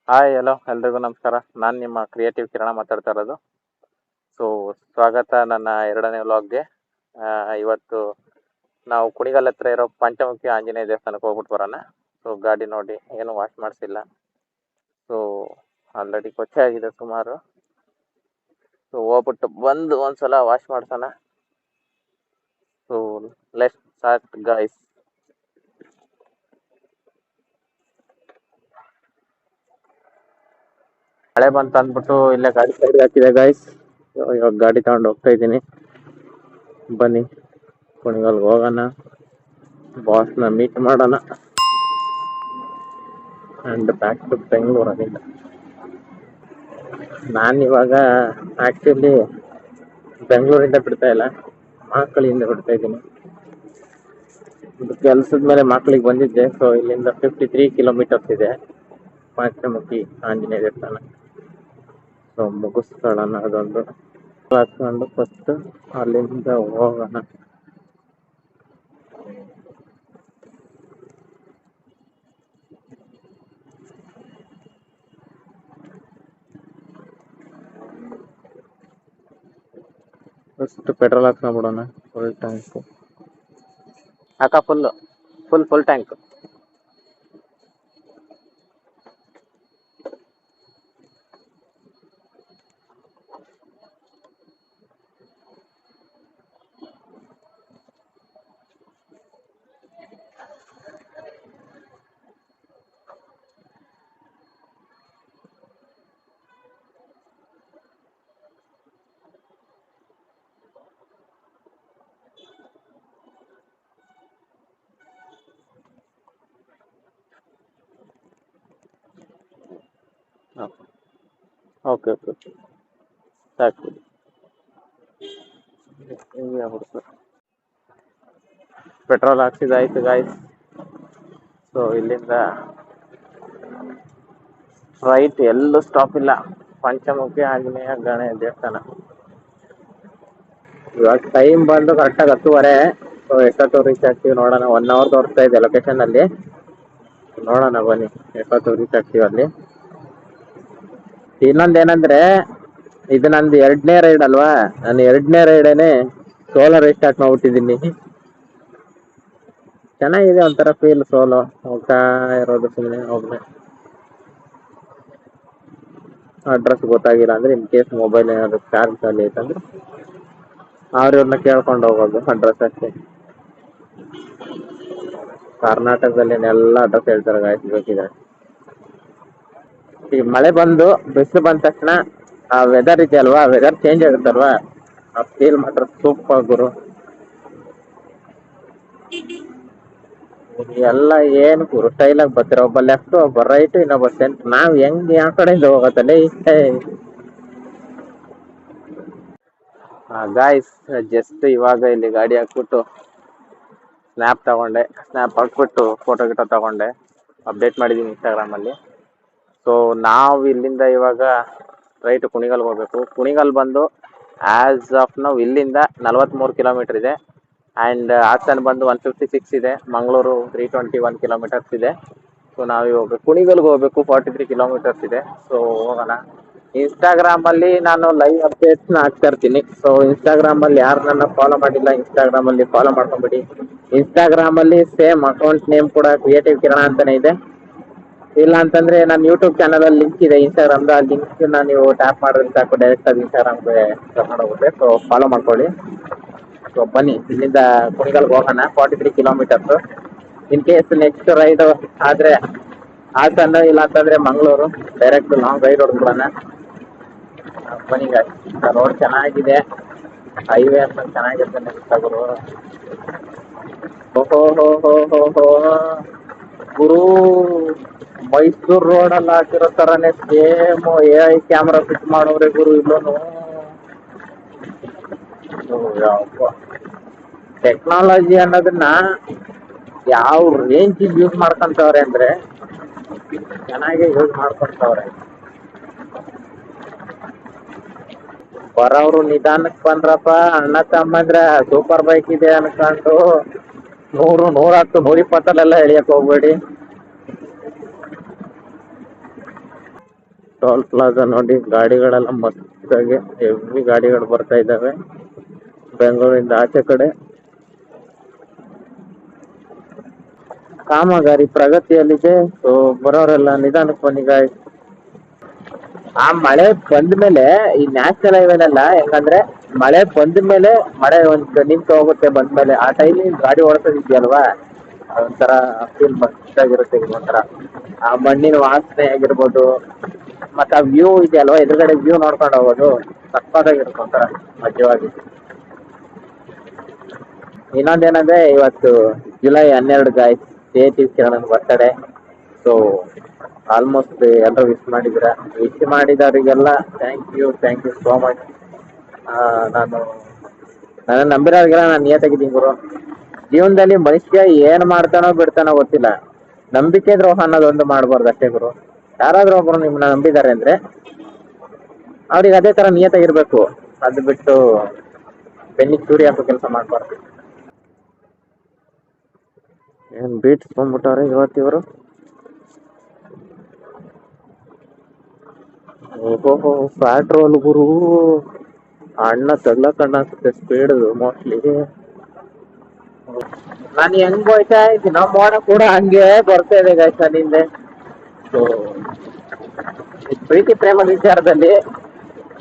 Hi hello ಎಲ್ರಿಗೂ ನಮಸ್ಕಾರ. ನಾನು ನಿಮ್ಮ ಕ್ರಿಯೇಟಿವ್ ಕಿರಣ ಮಾತಾಡ್ತಾ ಇರೋದು. ಸೊ ಸ್ವಾಗತ ನನ್ನ ಎರಡನೇ ವ್ಲಾಗ್ಗೆ. ಇವತ್ತು ನಾವು ಕುಣಿಗಲ್ ಹತ್ರ ಇರೋ ಪಂಚಮುಖಿ ಆಂಜನೇಯ ದೇವಸ್ಥಾನಕ್ಕೆ ಹೋಗ್ಬಿಟ್ಟು ಬರೋಣ. ಸೊ ಗಾಡಿ ನೋಡಿ ಏನು ವಾಶ್ ಮಾಡಿಸಿಲ್ಲ. ಸೊ ಆಲ್ರೆಡಿ ಕೊಚ್ಚೆ ಆಗಿದೆ ಸುಮಾರು. ಸೊ ಹೋಗ್ಬಿಟ್ಟು ಬಂದು ಒಂದ್ಸಲ ವಾಶ್ ಮಾಡ್ಸೋಣ. So let's start guys. ಮಳೆ ಬಂತು ಅಂದ್ಬಿಟ್ಟು ಇಲ್ಲೇ ಗಾಡಿ ಸೈಡ್ ಹಾಕಿದೆ ಗೈಸ್. ಇವಾಗ ಗಾಡಿ ತಗೊಂಡು ಹೋಗ್ತಾ ಇದ್ದೀನಿ. ಬನ್ನಿ ಕುಣಿಗಲ್ಗೆ ಹೋಗೋಣ, ಬಾಸ್ನ ಮೀಟ್ ಮಾಡೋಣ ಅಂಡ್ ಬ್ಯಾಕ್ ಟು ಬೆಂಗಳೂರು. ಅಲ್ಲಿಂದ ನಾನಿವಾಗ ಆಕ್ಚುಲಿ ಬೆಂಗಳೂರಿಂದ ಬಿಡ್ತಾ ಇಲ್ಲ, ಮಾಕಳಿಯಿಂದ ಬಿಡ್ತಾ ಇದ್ದೀನಿ. ಕೆಲಸದ ಮೇಲೆ ಮಕ್ಕಳಿಗೆ ಬಂದಿದ್ದೆ. ಸೊ ಇಲ್ಲಿಂದ 53 ಕಿಲೋಮೀಟರ್ಸ್ ಇದೆ ಪಂಚಮುಖಿ ಆಂಜನೇಯ ದೇವಸ್ಥಾನ. ಸೊ ಮುಗಿಸ್ಕೊಳ್ಳೋಣ ಅದೊಂದು ಹಾಕೊಂಡು ಫಸ್ಟ್ ಅಲ್ಲಿಂದ ಹೋಗೋಣ. ಫಸ್ಟ್ ಪೆಟ್ರೋಲ್ ಹಾಕ್ಸ್ಕೊಂಡ್ಬಿಡೋಣ. ಫುಲ್ ಟ್ಯಾಂಕ್ ಹಾಕ, full tank. Okay okay okay ಸಾಕು. ಪೆಟ್ರೋಲ್ ಹಾಕ್ಸಿದಾಯ್ತು ಗಾಯ್ಸ್. ಸೊ ಇಲ್ಲಿಂದ ರೈಟ್, ಎಲ್ಲೂ ಸ್ಟಾಪ್ ಇಲ್ಲ. ಪಂಚಮುಖಿ ಆಂಜನೇಯ ಗಣೇಶ ದೇವಸ್ಥಾನ. ಇವಾಗ ಟೈಮ್ ಬಂದು ಕರೆಕ್ಟಾಗಿ 10:30. ಸೊ ಎಷ್ಟೊತ್ತು ರೀಚ್ ಆಗ್ತೀವಿ ನೋಡೋಣ. 1 hour ತೋರಿಸ್ತಾ ಇದೆ ಲೊಕೇಶನ್ ಅಲ್ಲಿ. ನೋಡೋಣ ಬನ್ನಿ ಎಷ್ಟೊತ್ತು ರೀಚ್ ಆಗ್ತೀವಿ ಅಲ್ಲಿ. ಇನ್ನೊಂದೇನಂದ್ರೆ, ಇದು ನಂದು 2ನೇ ರೈಡ್ ಅಲ್ವಾ. ನಾನು 2ನೇ ರೈಡೇನೆ ಸೋಲೋ ರೈಡ್ ಸ್ಟಾರ್ಟ್ ಮಾಡ್ಬಿಟ್ಟಿದ್ದೀನಿ. ಚೆನ್ನಾಗಿದೆ ಒಂಥರ ಫೀಲ್. ಸೋಲೋ ಹೋಗ್ತಾ ಇರೋದು ಸುಮ್ಮನೆ ಒಬ್ಬನೇ. ಅಡ್ರೆಸ್ ಗೊತ್ತಾಗಿಲ್ಲ ಅಂದ್ರೆ, ಇನ್ ಕೇಸ್ ಮೊಬೈಲ್ ಏನಾದ್ರು ಚಾರ್ಜ್ ಅಲ್ಲಿ ಐತಂದ್ರೆ ಅವ್ರವ್ರನ್ನ ಕೇಳ್ಕೊಂಡು ಹೋಗೋದು ಅಡ್ರೆಸ್ ಅಷ್ಟೇ. ಕರ್ನಾಟಕದಲ್ಲಿ ಎಲ್ಲ ಅಡ್ರೆಸ್ ಹೇಳ್ತಾರೆ ಗಾಯ್ಸ್ ಬೇಕಿದ್ರೆ. ಈ ಮಳೆ ಬಂದು ಬಿಸಿಲು ಬಂದ ತಕ್ಷಣ ಆ ವೆದರ್ ಇದೆ ಅಲ್ವಾ, ವೆದರ್ ಚೇಂಜ್ ಆಗುತ್ತಲ್ವಾ, ಆ ಫೀಲ್ ಮಾತ್ರ ಸೂಪರ್ ಗುರು. ಎಲ್ಲ ಏನು ಗುರು ಸ್ಟೈಲ್ ಆಗಿ ಬರ್ತಾರೆ. ಒಬ್ಬ ಲೆಫ್ಟ್, ಒಬ್ಬ ರೈಟ್, ಇನ್ನೊಬ್ಬ ಸೆಂಟರ್. ನಾವ್ ಹೆಂಗ್ ಯಾವ ಕಡೆಯಿಂದ ಹೋಗತ್ತಲ್ಲ ಇಷ್ಟ. ಗಾಯ್ಸ್ ಜಸ್ಟ್ ಇವಾಗ ಇಲ್ಲಿ ಗಾಡಿ ಹಾಕ್ಬಿಟ್ಟು ಸ್ನ್ಯಾಪ್ ತಗೊಂಡೆ. ಸ್ನ್ಯಾಪ್ ಹಾಕ್ಬಿಟ್ಟು ಫೋಟೋ ಗಿಟೋ ತಗೊಂಡೆ, ಅಪ್ಡೇಟ್ ಮಾಡಿದ್ದೀನಿ ಇನ್ಸ್ಟಾಗ್ರಾಮಲ್ಲಿ. ಸೊ ನಾವು ಇಲ್ಲಿಂದ ಇವಾಗ ರೈಟ್ ಕುಣಿಗಲ್ಗೆ ಹೋಗ್ಬೇಕು. ಕುಣಿಗಲ್ ಬಂದು ಆಸ್ ಆಫ್ ನಾವು ಇಲ್ಲಿಂದ 43 ಕಿಲೋಮೀಟರ್ ಇದೆ. ಆ್ಯಂಡ್ ಹಾಸನ್ ಬಂದು 156 ಇದೆ. ಮಂಗಳೂರು 321 ಕಿಲೋಮೀಟರ್ಸ್ ಇದೆ. ಸೊ ನಾವು ಇವಾಗ ಕುಣಿಗಲ್ಗೆ ಹೋಗ್ಬೇಕು, 43 ಕಿಲೋಮೀಟರ್ಸ್ ಇದೆ. ಸೊ ಹೋಗೋಣ. ಇನ್ಸ್ಟಾಗ್ರಾಮಲ್ಲಿ ನಾನು ಲೈವ್ ಅಪ್ಡೇಟ್ಸ್ನ ಹಾಕ್ತಾ ಇರ್ತೀನಿ. ಸೊ ಇನ್ಸ್ಟಾಗ್ರಾಮಲ್ಲಿ ಯಾರು ನನ್ನ ಫಾಲೋ ಮಾಡಿಲ್ಲ, ಇನ್ಸ್ಟಾಗ್ರಾಮಲ್ಲಿ ಫಾಲೋ ಮಾಡ್ಕೊಂಬಿಡಿ. ಇನ್ಸ್ಟಾಗ್ರಾಮಲ್ಲಿ ಸೇಮ್ ಅಕೌಂಟ್ ನೇಮ್ ಕೂಡ ಕ್ರಿಯೇಟಿವ್ ಕಿರಣ ಅಂತಾನೆ ಇದೆ. ಇಲ್ಲ ಅಂತಂದ್ರೆ ನನ್ನ ಯೂಟ್ಯೂಬ್ ಚಾನಲ್ ಅಲ್ಲಿ ಲಿಂಕ್ ಇದೆ ಇನ್ಸ್ಟಾಗ್ರಾಮ್ದು. ಆ ಲಿಂಕ್ ನೀವು ಟ್ಯಾಪ್ ಮಾಡಿದ್ರೆ ಸಾಕು, ಡೈರೆಕ್ಟ್ ಆಗಿ ಇನ್ಸ್ಟಾಗ್ರಾಮ್ಗೆ ಕರ್ಕೊಂಡು ಹೋಗುತ್ತೆ. ಸೊ ಫಾಲೋ ಮಾಡ್ಕೊಳ್ಳಿ. ಸೊ ಬನ್ನಿ ಇಲ್ಲಿಂದ ಕುಣಿಗಲ್ಗೆ ಹೋಗೋಣ. 43 kilometres. In case next ride ಆದ್ರೆ ಹಾಸನ, ಇಲ್ಲ ಅಂತಂದ್ರೆ ಮಂಗಳೂರು, ಡೈರೆಕ್ಟ್ ಲಾಂಗ್ ರೈಡ್ ಹೊಡ್ಬಿಡೋಣ. ಬನ್ನಿ ಗಾಯ್ಸ್. ರೋಡ್ ಚೆನ್ನಾಗಿದೆ, ಹೈವೇ ಅಂತ ಚೆನ್ನಾಗಿರುತ್ತೆ ನೆಕ್ಸ್ಟ್ ಗುರು. ಓಹೋ ಹೋ ಹೋ ಹೋ ಹೋ ಗುರು, ಮೈಸೂರು ರೋಡಲ್ಲಿ ಹಾಕಿರೋ ಥರನೇ ಸೇಮ್ AI ಕ್ಯಾಮ್ರಾ ಫಿಟ್ ಮಾಡೋರೆ ಗುರು ಇಲ್ಲೂ. ಟೆಕ್ನಾಲಜಿ ಅನ್ನೋದನ್ನ ಯಾವ ರೇಂಜಿಗೆ ಯೂಸ್ ಮಾಡ್ಕೊಂತವ್ರೆ ಅಂದ್ರೆ ಚೆನ್ನಾಗಿ ಯೂಸ್ ಮಾಡ್ಕೊಂತವ್ರೆ. ಬರೋರು ನಿಧಾನಕ್ಕೆ ಬಂದ್ರಪ್ಪ ಅಣ್ಣ ತಮ್ಮಂದ್ರೆ. ಸೂಪರ್ ಬೈಕ್ ಇದೆ ಅನ್ಕೊಂಡು 100, 110, 120 ಎಳಿಯಕ್ ಹೋಗ್ಬೇಡಿ. ಟೋಲ್ ಪ್ಲಾಜಾ ನೋಡಿ, ಗಾಡಿಗಳೆಲ್ಲ ಮಸ್ತಾಗಿ ಹೆವಿ ಗಾಡಿಗಳು ಬರ್ತಾ ಇದ್ದಾವೆ ಬೆಂಗಳೂರಿಂದ ಆಚೆ ಕಡೆ. ಕಾಮಗಾರಿ ಪ್ರಗತಿಯಲ್ಲಿದೆ. ಸೊ ಬರೋರೆಲ್ಲ ನಿಧಾನಕ್ಕೆ ಬನ್ನಿ ಗಾಯ್ಸ್. ಆ ಮಳೆ ಬಂದ ಮೇಲೆ ಈ ನ್ಯಾಷನಲ್ ಹೈವೇನೆಲ್ಲ ಹೆಂಗಂದ್ರೆ, ಮಳೆ ಬಂದ ಮೇಲೆ ಮಳೆ ಒಂದು ನಿಂತು ಹೋಗುತ್ತೆ ಬಂದ್ಮೇಲೆ, ಆ ಟೈಮಿಗೆ ಗಾಡಿ ಓಡಿಸೋದಿದ್ಯಲ್ವಾ, ಒಂಥರ ಫೀಲ್ ಮಸ್ತಾಗಿರುತ್ತೆ. ಒಂಥರ ಆ ಮಣ್ಣಿನ ವಾಸನೆ ಆಗಿರ್ಬೋದು, ಮತ್ತೆ ಆ ವ್ಯೂ ಇದೆಯಲ್ವಾ, ಎದುರುಗಡೆ ವ್ಯೂ ನೋಡ್ಕೊಂಡು ಹೋಗೋದು ಸಕ್ಕತ್ತಾಗಿರುತ್ತೆ ಒಂಥರ ಮಜವಾಗಿ. ಇನ್ನೊಂದೇನಂದ್ರೆ, ಇವತ್ತು July 12 guys, K Kiran birthday. So almost ಎಲ್ಲರೂ ವಿಶ್ ಮಾಡಿದ್ದೀರಾ. ವಿಶ್ ಮಾಡಿದವರಿಗೆಲ್ಲ ಥ್ಯಾಂಕ್ ಯು ಸೋ ಮಚ್. ನಾನು ನಂಬಿರೋರಿಗೆಲ್ಲ ನಾನು ನಿಯತ್ತಾಗಿದ್ದೀನಿ ಗುರು. ಜೀವನದಲ್ಲಿ ಮನುಷ್ಯ ಏನು ಮಾಡ್ತಾನೋ ಬಿಡ್ತಾನೋ ಗೊತ್ತಿಲ್ಲ, ನಂಬಿಕೆ ದ್ರೋಹ ಅನ್ನೋದೊಂದು ಮಾಡಬಾರ್ದು ಅಷ್ಟೇ ಗುರು. ಯಾರಾದ್ರೂ ಒಬ್ರು ನಿಮ್ಮನ್ನ ನಂಬಿದ್ದಾರೆ ಅಂದ್ರೆ ಅವ್ರಿಗೆ ಅದೇ ತರ ನಿಯತ್ತಾಗಿರ್ಬೇಕು. ಅದು ಬಿಟ್ಟು ಬೆನ್ನಿಗೆ ಚೂರಿ ಹಾಕೋ ಕೆಲಸ ಮಾಡಬಾರ್ದು. ಏನ್ ಬೀಟ್ಸ್ ಬಂದ್ಬಿಟ್ಟವ್ರೆ ಇವತ್ತಿವರು. ಓಹೋ, ಪೆಟ್ರೋಲ್ ಗುರು, ಅಣ್ಣ ತಗ್ಲಕಣ್ಣ ಅನ್ಸುತ್ತೆ ಸ್ಪೀಡ್ ಮೋಸ್ಟ್ಲಿ. ನಾನು ಹೆಂಗ್ ಹೋಯ್ತಾ ಇದ್ದೀನಿ, ಮೋಡ ಕೂಡ ಹಂಗೆ ಬರ್ತಾ ಇದೆ ಗಾಯ್ಸ್ ನನ್ನಿಂದೆ. ಸೊ ಪ್ರೀತಿ ಪ್ರೇಮದ ವಿಚಾರದಲ್ಲಿ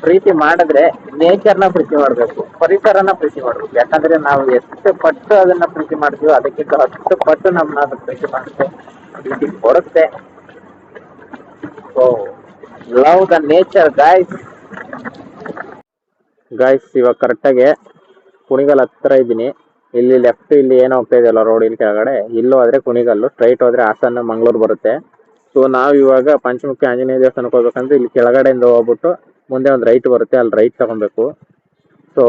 ಪ್ರೀತಿ ಮಾಡಿದ್ರೆ ನೇಚರ್ನ ಪ್ರೀತಿ ಮಾಡಬೇಕು, ಪರಿಸರನ ಪ್ರೀತಿ ಮಾಡಬೇಕು. ಯಾಕಂದ್ರೆ ನಾವು ಎಷ್ಟು ಪಟ್ಟು ಅದನ್ನ ಪ್ರೀತಿ ಮಾಡ್ತೀವೋ ಅದಕ್ಕಿಂತ 10 ಪಟ್ಟು ನಮ್ಮನ್ನ ಅದು ಪ್ರೀತಿ ಮಾಡುತ್ತೆ, ಪ್ರೀತಿ ಕೊಡುತ್ತೆ. So love the nature guys. ಇವಾಗ ಕರೆಕ್ಟಾಗಿ ಕುಣಿಗಲ್ ಹತ್ರ ಇದ್ದೀನಿ. ಇಲ್ಲಿ ಲೆಫ್ಟ್, ಇಲ್ಲಿ ಏನೋ ಹೋಗ್ತಾ ಇದೆಯಲ್ಲ ರೋಡ್, ಇಲ್ಲಿ ಕೆಳಗಡೆ ಇಲ್ಲೂ ಹೋದ್ರೆ ಕುಣಿಗಲ್ಲು, ಸ್ಟ್ರೈಟ್ ಹೋದ್ರೆ ಹಾಸನ ಮಂಗಳೂರು ಬರುತ್ತೆ. ಸೊ ನಾವು ಇವಾಗ ಪಂಚಮುಖಿ ಆಂಜನೇಯ ದೇವಸ್ಥಾನಕ್ಕೆ ಹೋಗ್ಬೇಕಂದ್ರೆ ಇಲ್ಲಿ ಕೆಳಗಡೆಯಿಂದ ಹೋಗ್ಬಿಟ್ಟು ಮುಂದೆ ಒಂದು ರೈಟ್ ಬರುತ್ತೆ, ಅಲ್ಲಿ ರೈಟ್ ತಗೊಬೇಕು. ಸೊ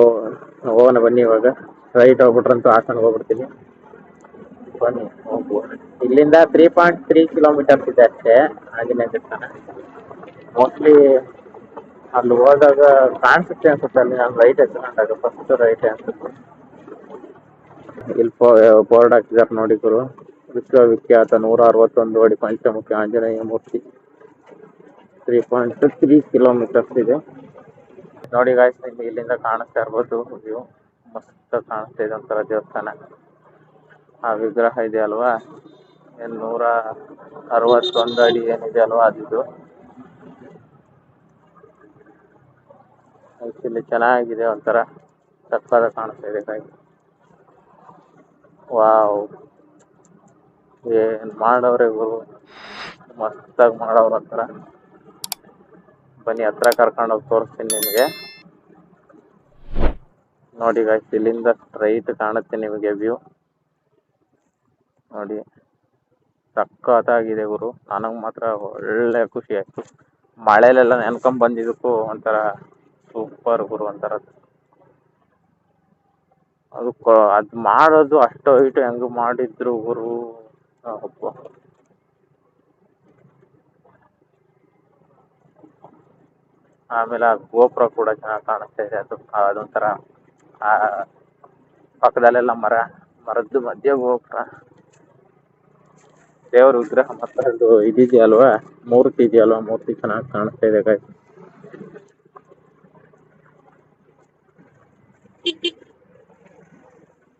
ಹೋಗೋಣ ಬನ್ನಿ. ಇವಾಗ ರೈಟ್ ಹೋಗ್ಬಿಟ್ರಂತೂ ಹಾಸನಕ್ಕೆ ಹೋಗ್ಬಿಡ್ತೀನಿ. ಬನ್ನಿ ಹೋಗ್ಬೋದು. ಇಲ್ಲಿಂದ 3.3 ಕಿಲೋಮೀಟರ್ಸ್ ಇದೆ ಅಷ್ಟೇ ಆಂಜನೇಯ ದೇವಸ್ಥಾನ. ಮೋಸ್ಟ್ಲಿ ಅಲ್ಲಿ ಹೋದಾಗ ಕಾಣಿಸುತ್ತೆ ಅನ್ಸುತ್ತೆ, ಅಲ್ಲಿ ನಾನು ರೈಟ್ ಎತ್ಕೊಂಡಾಗ ಫಸ್ಟ್ ರೈಟ್ ಅನ್ಸುತ್ತೆ. ಇಲ್ಲಿ ಬೋರ್ಡ್ ಹಾಕಿದಾರೆ ನೋಡಿ ಗುರು, ವಿಶ್ವವಿಖ್ಯಾತ 161 ಅಡಿ ಪಂಚಮುಖಿ ಆಂಜನೇಯ ಮೂರ್ತಿ. 3.3 ಕಿಲೋಮೀಟರ್ಸ್ ಇದೆ ನೋಡಿ ಗಾಯ್ಸ್. ನಿಮ್ಗೆ ಇಲ್ಲಿಂದ ಕಾಣಿಸ್ತಾ ಇರ್ಬೋದು ವ್ಯೂ, ಮಸ್ತ್ ಕಾಣಿಸ್ತಾ ಇದೆ ಒಂಥರ ದೇವಸ್ಥಾನ. ಆ ವಿಗ್ರಹ ಇದೆ ಅಲ್ವಾ, 161 ಅಡಿ ಏನಿದೆ ಅಲ್ವಾ ಅದಿದು. ಇಲ್ಲಿ ಚೆನ್ನಾಗಿದೆ, ಒಂಥರ ಸಕ್ಕತ್ತಾಗಿ ಕಾಣಿಸ್ತಾ ಇದೆ ಗಾಯ್ಸ್. ವಾವ್, ಏನ್ ಮಾಡವ್ರೆ ಗುರು, ಮಸ್ತಾಗಿ ಮಾಡವ್ರ ಒಂಥರ. ಬನ್ನಿ ಹತ್ರ ಕರ್ಕೊಂಡೋಗಿ ತೋರಿಸ್ತೀನಿ ನಿಮಗೆ. ನೋಡಿ ಗಾಯ್ಸ್, ಇಲ್ಲಿಂದ ಸ್ಟ್ರೈಟ್ ಕಾಣುತ್ತೆ ನಿಮಗೆ ವ್ಯೂ ನೋಡಿ, ಸಕ್ಕತ್ತಾಗಿದೆ ಗುರು. ನನಗೆ ಮಾತ್ರ ಒಳ್ಳೆ ಖುಷಿ ಆಯ್ತು. ಮಳೆಲೆಲ್ಲ ನೆನ್ಕೊಂಡ್ ಬಂದಿದ್ದಕ್ಕೂ ಒಂಥರ ಸೂಪರ್ ಗುರು. ಒಂಥರ ಅದು ಮಾಡೋದು ಅಷ್ಟು ಹೈಟ್ ಹೆಂಗ್ ಮಾಡಿದ್ರು ಗುರು. ಆಮೇಲೆ ಆ ಗೋಪುರ ಕೂಡ ಚೆನ್ನಾಗಿ ಕಾಣಿಸ್ತಾ ಇದೆ. ಅದೊಂಥರ ಆ ಪಕ್ಕದಲ್ಲೆಲ್ಲ ಮರದ್ದು ಮಧ್ಯ ಗೋಪುರ, ದೇವ್ರ ವಿಗ್ರಹ ಮತ್ತೆ ಅದು ಇದಿದೆಯಲ್ವಾ, ಮೂರ್ತಿ ಇದೆಯಲ್ವಾ, ಮೂರ್ತಿ ಚೆನ್ನಾಗಿ ಕಾಣಿಸ್ತಾ ಇದೆ ಗಾಯ್ಸ್.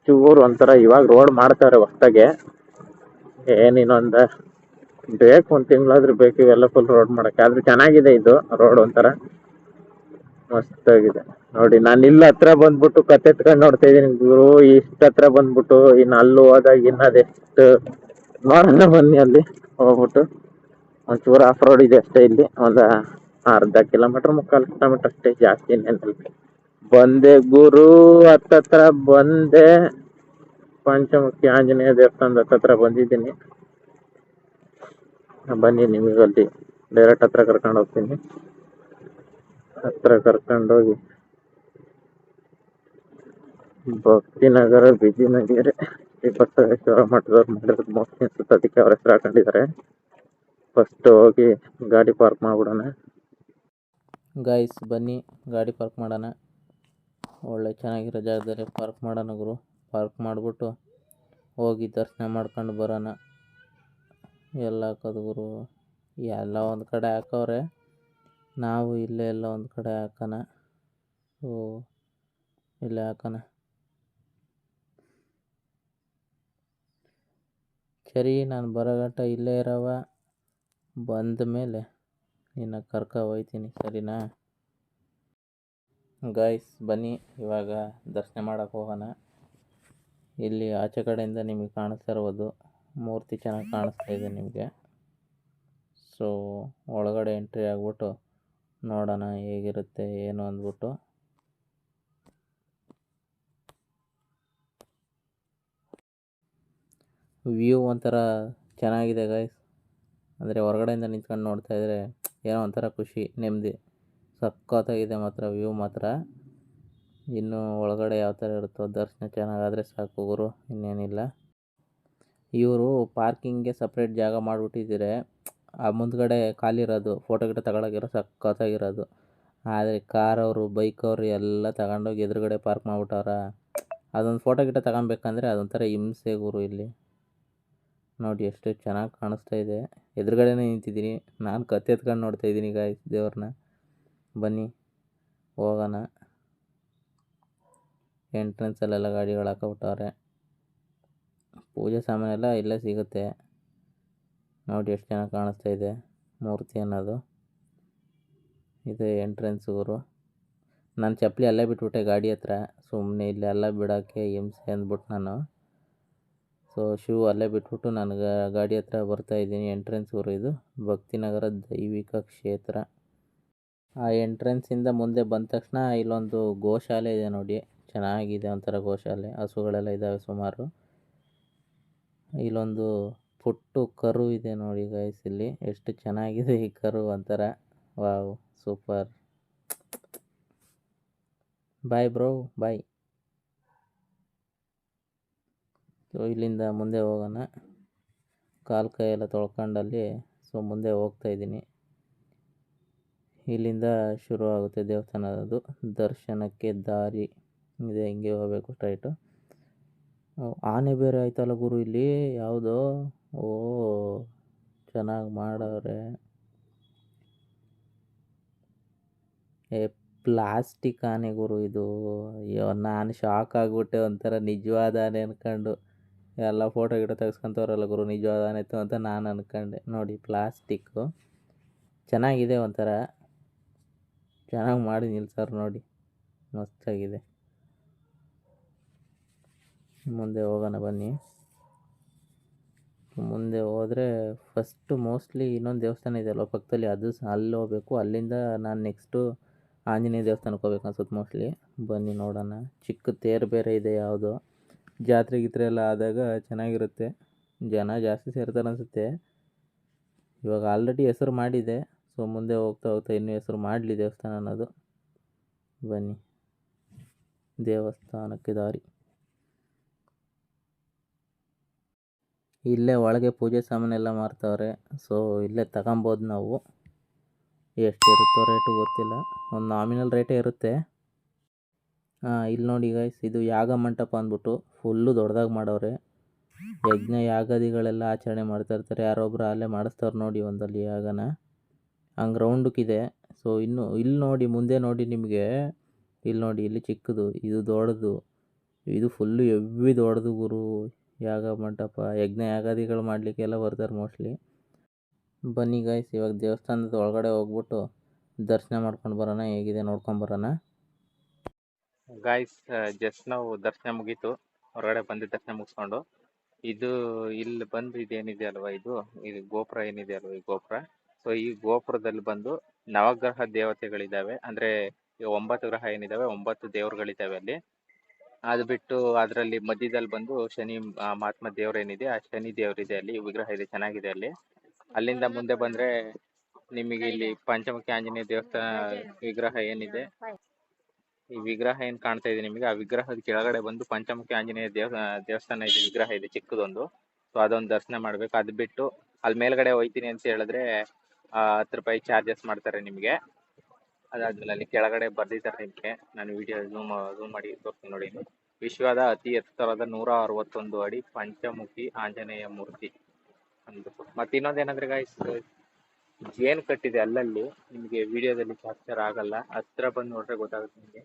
ಚೂರು ಒಂಥರ ಇವಾಗ ರೋಡ್ ಮಾಡ್ತಾರೆ ಹೊಸ್ದಾಗೆ, ಏನಿನ್ನೊಂದ ಬೇಕು 1 ತಿಂಗಳಾದ್ರೂ ಬೇಕು ಇವೆಲ್ಲ ಫುಲ್ ರೋಡ್ ಮಾಡಕ್ಕೆ. ಆದ್ರೆ ಚೆನ್ನಾಗಿದೆ ಇದು ರೋಡ್, ಒಂಥರ ಮಸ್ತಾಗಿದೆ ನೋಡಿ. ನಾನು ಇಲ್ಲಿ ಹತ್ರ ಬಂದ್ಬಿಟ್ಟು ಕತ್ತೆತ್ಕೊಂಡು ನೋಡ್ತಾ ಇದೀನಿ ಗುರು, ಇಷ್ಟ ಹತ್ರ ಬಂದ್ಬಿಟ್ಟು. ಇನ್ನು ಅಲ್ಲಿ ಹೋದಾಗ ಇನ್ನದೆಷ್ಟು ನೋಡೋಣ ಬನ್ನಿ. ಅಲ್ಲಿ ಹೋಗ್ಬಿಟ್ಟು ಒಂಚೂರು ಆಫ್ ರೋಡ್ ಇದೆ ಅಷ್ಟೇ. ಇಲ್ಲಿ ಒಂದು ಅರ್ಧ ಕಿಲೋಮೀಟರ್ 3/4 ಕಿಲೋಮೀಟರ್ ಅಷ್ಟೇ, ಜಾಸ್ತಿ ಇನ್ನೇನಿಲ್ಲ. ಬಂದೆ ಗುರು, ಹತ್ತತ್ರ ಬಂದೆ. ಪಂಚಮುಖಿ ಆಂಜನೇಯ ದೇವಸ್ಥಾನದ ಹತ್ರ ಬಂದಿದ್ದೀನಿ. ಬನ್ನಿ ನಿಮಗೆ ಅಲ್ಲಿ ಡೈರೆಕ್ಟ್ ಹತ್ರ ಕರ್ಕೊಂಡು ಹೋಗ್ತೀನಿ. ಹತ್ರ ಕರ್ಕೊಂಡೋಗಿ ಭಕ್ತಿನಗರ ಬಿಜಿನಗರ ಶ್ರೀ ಬಸವೇಶ್ವರ ಮಠದವ್ರು ಮಾಡಿರೋದು ಮೋಸ್ಟ್ಲಿ ಅನ್ಸುತ್ತೆ, ಅದಕ್ಕೆ ಅವ್ರ ಹೆಸರು ಹಾಕೊಂಡಿದ್ದಾರೆ. ಫಸ್ಟ್ ಹೋಗಿ ಗಾಡಿ ಪಾರ್ಕ್ ಮಾಡ್ಬಿಡೋಣ ಗಾಯ್ಸ್. ಬನ್ನಿ ಗಾಡಿ ಪಾರ್ಕ್ ಮಾಡೋಣ. ಒಳ್ಳೆ ಚೆನ್ನಾಗಿರೋ ಜಾಗದಲ್ಲಿ ಪಾರ್ಕ್ ಮಾಡೋಣ ಗುರು. ಪಾರ್ಕ್ ಮಾಡಿಬಿಟ್ಟು ಹೋಗಿ ದರ್ಶನ ಮಾಡ್ಕೊಂಡು ಬರೋಣ. ಎಲ್ಲ ಹಾಕೋದು ಗುರು, ಎಲ್ಲ ಒಂದು ಕಡೆ ಹಾಕವ್ರೆ. ನಾವು ಇಲ್ಲೇ ಎಲ್ಲ ಒಂದು ಕಡೆ ಹಾಕೋಣ. ಓ ಇಲ್ಲೇ ಹಾಕೋಣ. ಸರಿ, ನಾನು ಬರೋಗಂಟ ಇಲ್ಲೇ ಇರವ, ಬಂದ ಮೇಲೆ ನಿನ್ನ ಕರ್ಕೊ ಹೋಗ್ತೀನಿ, ಸರಿನಾ? ಗೈಸ್ ಬನ್ನಿ ಇವಾಗ ದರ್ಶನ ಮಾಡೋಕ್ಕೆ ಹೋಗೋಣ. ಇಲ್ಲಿ ಆಚೆ ಕಡೆಯಿಂದ ನಿಮಗೆ ಕಾಣಿಸ್ತಾ ಇರ್ಬೋದು, ಮೂರ್ತಿ ಚೆನ್ನಾಗಿ ಕಾಣಿಸ್ತಾ ಇದೆ ನಿಮಗೆ. ಸೊ ಒಳಗಡೆ ಎಂಟ್ರಿ ಆಗ್ಬಿಟ್ಟು ನೋಡೋಣ ಹೇಗಿರುತ್ತೆ ಏನು ಅಂದ್ಬಿಟ್ಟು. ವ್ಯೂ ಒಂಥರ ಚೆನ್ನಾಗಿದೆ ಗೈಸ್. ಅಂದರೆ ಹೊರಗಡೆಯಿಂದ ನಿಂತ್ಕೊಂಡು ನೋಡ್ತಾ ಇದ್ರೆ ಏನೋ ಒಂಥರ ಖುಷಿ, ನೆಮ್ಮದಿ, ಸಖತ್ತಾಗಿದೆ ಮಾತ್ರ ವ್ಯೂ ಮಾತ್ರ. ಇನ್ನು ಒಳಗಡೆ ಯಾವ ಥರ ಇರುತ್ತೋ ದರ್ಶನ ಚೆನ್ನಾಗಾದರೆ ಸಾಕು ಗುರು, ಇನ್ನೇನಿಲ್ಲ. ಇವರು ಪಾರ್ಕಿಂಗ್ಗೆ ಸಪ್ರೇಟ್ ಜಾಗ ಮಾಡಿಬಿಟ್ಟಿದ್ದಾರೆ. ಆ ಮುಂದ್ಗಡೆ ಖಾಲಿರೋದು ಫೋಟೋ ಗಿಟ ತಗೊಳಗಿರೋ ಸಖತ್ತಾಗಿರೋದು. ಆದರೆ ಕಾರವರು ಬೈಕವರು ಎಲ್ಲ ತಗೊಂಡೋಗಿ ಎದುರುಗಡೆ ಪಾರ್ಕ್ ಮಾಡಿಬಿಟ್ಟವ್ರ. ಅದೊಂದು ಫೋಟೋ ಗಿಟ ತಗೊಬೇಕಂದ್ರೆ ಅದೊಂಥರ ಹಿಂಸೆ ಗುರು. ಇಲ್ಲಿ ನೋಡಿ ಎಷ್ಟು ಚೆನ್ನಾಗಿ ಕಾಣಿಸ್ತಾ ಇದೆ. ಎದುರುಗಡೆನೇ ನಿಂತಿದ್ದೀನಿ ನಾನು, ಕತ್ತೆ ಎತ್ಕೊಂಡು ನೋಡ್ತಾ ಇದ್ದೀನಿ ಗಾಯ್ಸ್ ದೇವ್ರನ್ನ. ಬನ್ನಿ ಹೋಗೋಣ. ಎಂಟ್ರೆನ್ಸಲ್ಲೆಲ್ಲ ಗಾಡಿಗಳು ಹಾಕೊಬಿಟ್ಟವ್ರೆ. ಪೂಜೆ ಸಾಮಾನೆಲ್ಲ ಇಲ್ಲೇ ಸಿಗುತ್ತೆ. ನೋಡಿ ಎಷ್ಟು ಚೆನ್ನಾಗಿ ಕಾಣಿಸ್ತಾ ಇದೆ ಮೂರ್ತಿ ಅನ್ನೋದು. ಇದು ಎಂಟ್ರೆನ್ಸ್ ಗುರು. ನಾನು ಚಪ್ಪಲಿ ಅಲ್ಲೇ ಬಿಟ್ಬಿಟ್ಟೆ ಗಾಡಿ ಹತ್ರ, ಸುಮ್ಮನೆ ಇಲ್ಲಿ ಎಲ್ಲ ಬಿಡೋಕ್ಕೆ ಹಿಂಸೆ ಅಂದ್ಬಿಟ್ಟು ನಾನು. ಸೊ ಶೂ ಅಲ್ಲೇ ಬಿಟ್ಬಿಟ್ಟು ನಾನು ಗಾಡಿ ಹತ್ರ ಬರ್ತಾಯಿದ್ದೀನಿ. ಎಂಟ್ರೆನ್ಸ್ ಗುರು ಇದು, ಭಕ್ತಿನಗರ ದೈವಿಕ ಕ್ಷೇತ್ರ. ಆ ಎಂಟ್ರೆನ್ಸಿಂದ ಮುಂದೆ ಬಂದ ತಕ್ಷಣ ಇಲ್ಲೊಂದು ಗೋಶಾಲೆ ಇದೆ ನೋಡಿ, ಚೆನ್ನಾಗಿದೆ ಒಂಥರ ಗೋಶಾಲೆ. ಹಸುಗಳೆಲ್ಲ ಇದ್ದಾವೆ ಸುಮಾರು. ಇಲ್ಲೊಂದು ಪುಟ್ಟು ಕರು ಇದೆ ನೋಡಿ ಗೈಸ್, ಇಲ್ಲಿ ಎಷ್ಟು ಚೆನ್ನಾಗಿದೆ ಈ ಕರು, ಒಂಥರ wow super. Bye bro bye. So ಇಲ್ಲಿಂದ ಮುಂದೆ ಹೋಗೋಣ. ಕಾಲು ಕೈ ಎಲ್ಲ ತೊಳ್ಕೊಂಡಲ್ಲಿ ಸೊ ಮುಂದೆ ಹೋಗ್ತಾ ಇದ್ದೀನಿ. ಇಲ್ಲಿಂದ ಶುರು ಆಗುತ್ತೆ ದೇವಸ್ಥಾನದ್ದು. ದರ್ಶನಕ್ಕೆ ದಾರಿ ಇದೆ, ಹಿಂಗೆ ಹೋಗಬೇಕು ಸ್ಟ್ರೈಟು. ಆನೆ ಬೇರೆ ಆಯ್ತಲ್ಲ ಗುರು ಇಲ್ಲಿ, ಯಾವುದೋ ಓ ಚೆನ್ನಾಗಿ ಮಾಡವ್ರೆ. ಪ್ಲಾಸ್ಟಿಕ್ ಆನೆ ಗುರು ಇದು. ಅಯ್ಯೋ ನಾನು ಶಾಕ್ ಆಗಿಬಿಟ್ಟೆ, ಒಂಥರ ನಿಜವಾದ ಆನೆ ಅಂದ್ಕೊಂಡು. ಎಲ್ಲ ಫೋಟೋ ಗಿಟ ತೆಗೆಸ್ಕೊಂತವ್ರಲ್ಲ ಗುರು, ನಿಜವಾದ ಆನೆ ಇತ್ತು ಅಂತ ನಾನು ಅಂದ್ಕೊಂಡೆ. ನೋಡಿ ಪ್ಲಾಸ್ಟಿಕ್ಕು ಚೆನ್ನಾಗಿದೆ, ಒಂಥರ ಚೆನ್ನಾಗಿ ಮಾಡಿ ನಿಲ್ಸವ್ರು ನೋಡಿ, ಮಸ್ತಾಗಿದೆ. ಮುಂದೆ ಹೋಗೋಣ ಬನ್ನಿ. ಮುಂದೆ ಹೋದರೆ ಫಸ್ಟು ಮೋಸ್ಟ್ಲಿ ಇನ್ನೊಂದು ದೇವಸ್ಥಾನ ಇದೆಯಲ್ವ ಪಕ್ಕದಲ್ಲಿ, ಅದು ಅಲ್ಲಿ ಹೋಗ್ಬೇಕು. ಅಲ್ಲಿಂದ ನಾನು ನೆಕ್ಸ್ಟು ಆಂಜನೇಯ ದೇವಸ್ಥಾನಕ್ಕೆ ಹೋಗ್ಬೇಕು ಅನ್ಸುತ್ತೆ ಮೋಸ್ಟ್ಲಿ. ಬನ್ನಿ ನೋಡೋಣ. ಚಿಕ್ಕ ತೇರು ಬೇರೆ ಇದೆ, ಯಾವುದೋ ಜಾತ್ರೆ ಗೀತ್ರೆ ಎಲ್ಲ ಆದಾಗ ಚೆನ್ನಾಗಿರುತ್ತೆ, ಜನ ಜಾಸ್ತಿ ಸೇರ್ತಾರೆ ಅನಿಸುತ್ತೆ. ಇವಾಗ ಆಲ್ರೆಡಿ ಹೆಸರು ಮಾಡಿದೆ, ಸೊ ಮುಂದೆ ಹೋಗ್ತಾ ಹೋಗ್ತಾ ಇನ್ನೂ ಹೆಸರು ಮಾಡಲಿ ದೇವಸ್ಥಾನ ಅನ್ನೋದು. ಬನ್ನಿ ದೇವಸ್ಥಾನಕ್ಕೆ ದಾರಿ. ಇಲ್ಲೇ ಒಳಗೆ ಪೂಜೆ ಸಾಮಾನೆಲ್ಲ ಮಾರ್ತಾವ್ರೆ, ಸೊ ಇಲ್ಲೇ ತಗೊಬೋದು ನಾವು. ಎಷ್ಟಿರುತ್ತೋ ರೇಟು ಗೊತ್ತಿಲ್ಲ, ಒಂದು ನಾಮಿನಲ್ ರೇಟೇ ಇರುತ್ತೆ. ಇಲ್ಲಿ ನೋಡಿ ಗೈಸ್, ಇದು ಯಾಗ ಮಂಟಪ ಅಂದ್ಬಿಟ್ಟು ಫುಲ್ಲು ದೊಡ್ಡದಾಗಿ ಮಾಡವ್ರೆ. ಯಜ್ಞ ಯಾಗಾದಿಗಳೆಲ್ಲ ಆಚರಣೆ ಮಾಡ್ತಾ ಇರ್ತಾರೆ, ಯಾರೊಬ್ರು ಅಲ್ಲೇ ಮಾಡಿಸ್ತವ್ರು ನೋಡಿ ಒಂದಲ್ಲಿ ಯಾಗನ, ಹಂಗೆ ರೌಂಡಕ್ಕಿದೆ. ಸೊ ಇನ್ನು ಇಲ್ಲಿ ನೋಡಿ, ಮುಂದೆ ನೋಡಿ ನಿಮಗೆ, ಇಲ್ಲಿ ನೋಡಿ, ಇಲ್ಲಿ ಚಿಕ್ಕದು, ಇದು ದೊಡ್ಡದು, ಇದು ಫುಲ್ಲು ಎವ್ವಿ ದೊಡ್ಡದು ಗುರು. ಯಾಗ ಮಂಟಪ, ಯಜ್ಞ ಯಾಗಾದಿಗಳು ಮಾಡಲಿಕ್ಕೆಲ್ಲ ಬರ್ತಾರೆ ಮೋಸ್ಟ್ಲಿ. ಬನ್ನಿ ಗೈಸ್ ಇವಾಗ ದೇವಸ್ಥಾನದ ಒಳಗಡೆ ಹೋಗ್ಬಿಟ್ಟು ದರ್ಶನ ಮಾಡ್ಕೊಂಡು ಬರೋಣ, ಹೇಗಿದೆ ನೋಡ್ಕೊಂಬರೋಣ. ಗಾಯ್ಸ್ ಜಸ್ಟ್ ನಾವು ದರ್ಶನ ಮುಗೀತು, ಹೊರಗಡೆ ಬಂದು ದರ್ಶನ ಮುಗಿಸ್ಕೊಂಡು ಇದು ಇಲ್ಲಿ ಬಂದು ಇದೇನಿದೆ ಅಲ್ವಾ, ಇದು ಗೋಪುರ ಏನಿದೆ ಅಲ್ವಾ, ಈ ಗೋಪುರ. ಸೊ ಈ ಗೋಪುರದಲ್ಲಿ ಬಂದು ನವಗ್ರಹ ದೇವತೆಗಳಿದ್ದಾವೆ, ಅಂದ್ರೆ 9 ಗ್ರಹ ಏನಿದಾವೆ, 9 ದೇವರುಗಳಿದ್ದಾವೆ ಅಲ್ಲಿ. ಅದು ಬಿಟ್ಟು ಅದರಲ್ಲಿ ಮಧ್ಯದಲ್ಲಿ ಬಂದು ಶನಿ ಮಹಾತ್ಮ ದೇವ್ರು ಏನಿದೆ, ಆ ಶನಿ ದೇವರಿದೆ ಅಲ್ಲಿ, ವಿಗ್ರಹ ಇದೆ, ಚೆನ್ನಾಗಿದೆ ಅಲ್ಲಿ. ಅಲ್ಲಿಂದ ಮುಂದೆ ಬಂದ್ರೆ ನಿಮಗೆ ಇಲ್ಲಿ ಪಂಚಮುಖಿ ಆಂಜನೇಯ ದೇವಸ್ಥಾನ ವಿಗ್ರಹ ಏನಿದೆ, ಈ ವಿಗ್ರಹ ಏನ್ ಕಾಣ್ತಾ ಇದೆ ನಿಮಗೆ, ಆ ವಿಗ್ರಹದ ಕೆಳಗಡೆ ಬಂದು ಪಂಚಮುಖಿ ಆಂಜನೇಯ ದೇವಸ್ಥಾನ ಇದೆ, ವಿಗ್ರಹ ಇದೆ ಚಿಕ್ಕದೊಂದು. ಸೊ ಅದೊಂದು ದರ್ಶನ ಮಾಡ್ಬೇಕು. ಅದು ಬಿಟ್ಟು ಅಲ್ಲಿ ಮೇಲ್ಗಡೆ ಹೋಯ್ತೀನಿ ಅಂತ ಹೇಳಿದ್ರೆ 10 ರೂಪಾಯಿ ಚಾರ್ಜಸ್ ಮಾಡ್ತಾರೆ ನಿಮಗೆ. ಅದಾದ್ಮೇಲೆ ಅಲ್ಲಿ ಕೆಳಗಡೆ ಬರ್ದಿದ್ದಾರೆ ನಿಮಗೆ, ನಾನು ವಿಡಿಯೋ ಝೂಮ್ ಮಾಡಿ ತೋರಿಸ್ತೀನಿ ನೋಡಿ. ವಿಶ್ವದ ಅತಿ ಎತ್ತರದ 161 ಅಡಿ ಪಂಚಮುಖಿ ಆಂಜನೇಯ ಮೂರ್ತಿ ಅಂದ್ಬಿಟ್ಟು. ಮತ್ತೆ ಇನ್ನೊಂದೇನಂದ್ರೆ ಗಾಯ್ಸ್, ಜೇನು ಕಟ್ಟಿದೆ ಅಲ್ಲಲ್ಲಿ, ನಿಮಗೆ ವಿಡಿಯೋದಲ್ಲಿ ಕ್ಯಾಪ್ಚರ್ ಆಗಲ್ಲ, ಹತ್ರ ಬಂದು ನೋಡ್ರೆ ಗೊತ್ತಾಗುತ್ತೆ ನಿಮಗೆ.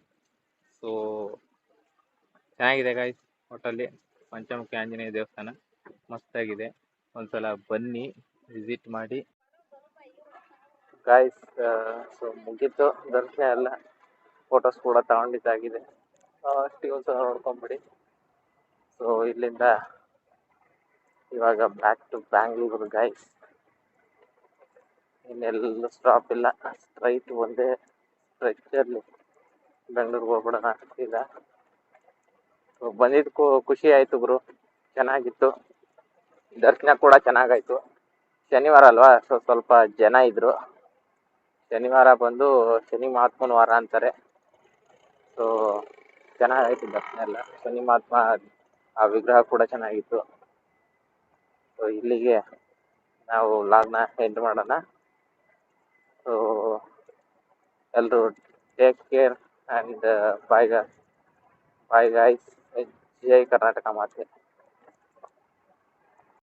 ಸೊ ಚೆನ್ನಾಗಿದೆ ಗಾಯ್ಸ್. ಒಟ್ಟಲ್ಲಿ ಪಂಚಮುಖಿ ಆಂಜನೇಯ ದೇವಸ್ಥಾನ ಮಸ್ತಾಗಿದೆ, ಒಂದ್ಸಲ ಬನ್ನಿ, ವಿಸಿಟ್ ಮಾಡಿ ಗಾಯ್ಸ್. ಸೊ ಮುಗೀತು ದರ್ಶನ ಎಲ್ಲ, ಫೋಟೋಸ್ ಕೂಡ ತಗೊಂಡಿದ್ದಾಗಿದೆ. ಅಷ್ಟಿಗೆ ಒಂದ್ಸಲ ನೋಡ್ಕೊಂಬಿಡಿ. ಸೊ ಇಲ್ಲಿಂದ ಇವಾಗ ಬ್ಯಾಕ್ ಟು ಬ್ಯಾಂಗ್ಳೂರು ಗಾಯ್ಸ್. ಇನ್ನೆಲ್ಲೂ ಸ್ಟಾಪ್ ಇಲ್ಲ, ಸ್ಟ್ರೈಟ್ ಒಂದೇ ಸ್ಟ್ರೆಚ್ಚಲ್ಲಿ ಬೆಂಗಳೂರಿಗೆ ಹೋಗ್ಬಿಡೋಣ ಈಗ. ಬಂದಿದ್ದಕ್ಕೂ ಖುಷಿ ಆಯಿತು ಬ್ರೋ, ಚೆನ್ನಾಗಿತ್ತು. ದರ್ಶನ ಕೂಡ ಚೆನ್ನಾಗಾಯ್ತು. ಶನಿವಾರ ಅಲ್ವಾ, ಸೊ ಸ್ವಲ್ಪ ಜನ ಇದ್ರು. ಶನಿವಾರ ಬಂದು ಶನಿ ಮಹಾತ್ಮನ ವಾರ ಅಂತಾರೆ. ಸೊ ಚೆನ್ನಾಗಾಯ್ತು ದರ್ಶನ ಎಲ್ಲ. ಶನಿ ಮಹಾತ್ಮ ಆ ವಿಗ್ರಹ ಕೂಡ ಚೆನ್ನಾಗಿತ್ತು. ಸೊ ಇಲ್ಲಿಗೆ ನಾವು ವ್ಲಾಗ್ನ ಎಂಡ್ ಮಾಡೋಣ. ಸೊ ಎಲ್ಲರೂ take care and bye guys. ಜೈ ಕರ್ನಾಟಕ ಮಾತೆ.